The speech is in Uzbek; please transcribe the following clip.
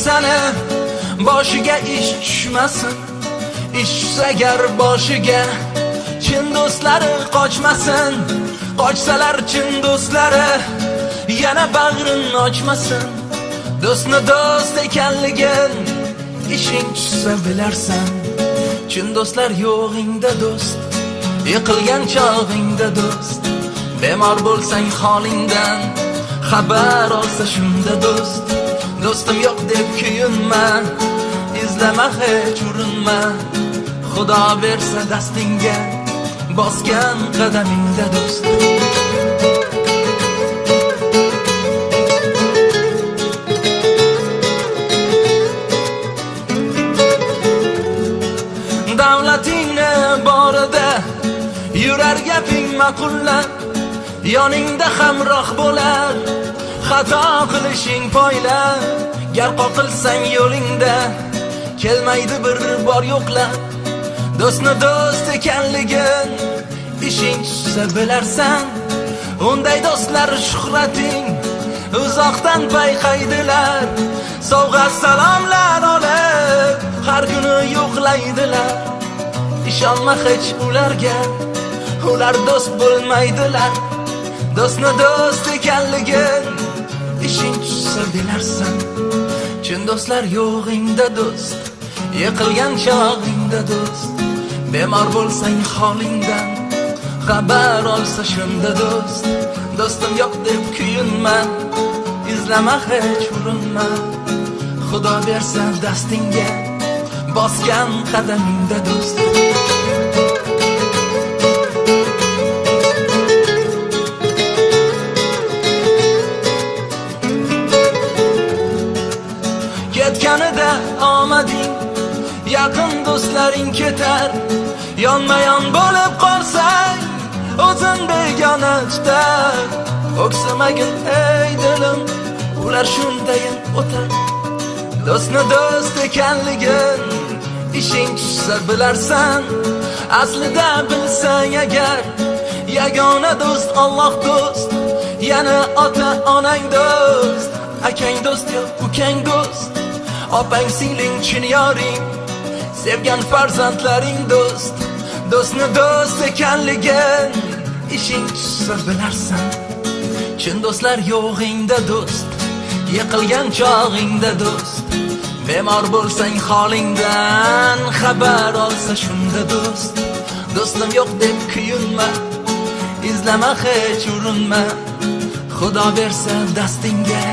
seni boshiga ish tushmasin. Ishsa agar boshiga chin do'stlari qochmasin. Qochsalar chin do'stlari yana bag'rin ochmasin. Do'stni do'st ekanligin ishing tushsa bilarsan. Chin do'stlar yo'g'ingda do'st, yiqilgan chog'ingda do'st. Bemor bo'lsang holingdan xabar olsa shunda do'st. Do'stim yo'q deb kuyinma, izlama hech urinma. Xudo bersa dastingga bosgan qadamingda do'st. Davlatingni borida yurar gaping ma'qullab, yoningda hamroh bo'lar xato qilishing poyla. Gar qoqilsang yo'lingda kelmaydi bir bor yo'qlab. Do'stni do'st ekanligin ishing tushsa bilarsan. Unday do'stlar shuhrating uzoqdan payqaydilar. Sovg'a salomlar olib har kuni yo'qlaydilar. Ishonma hech ularga, ular do'st bo'lmaydilar. Do'stni do'st ekanligin ishing tushsa bilarsan. Chin do'stlar yo'g'ingda do'st, yiqilgan chog'ingda do'st. Bemor bo'lsang holingdan xabar olsa shunda do'st. Do'stim yo'q deb kuyinma, izlama hech urinma. Xudo bersa dastingga bosgan qadamingda do'st. Ketganida omading yaqin do'stlaring ketar. Yonma-yon bo'lib qolsang o'zin begona tutar. O'ksamagin ey dilim, ular shundayin o'tar. Do'stni do'st ekanligin ishing tushsa bilarsan. Aslida bilsang agar yagona do'st Alloh do'st. Yana ota onang do'st, akang do'st yo ukang do'st. Opang singling chin yoring, sevgan farzandlaring do'st. Do'stni do'st ekanligin ishing tushsa bilarsan. Chin do'stlar yo'g'ingda do'st, yiqilgan chog'ingda do'st. Bemor bo'lsang holingdan xabar olsa shunda do'st. Do'stim yo'q deb kuyinma, izlama hech urinma. Xudo bersa dastingga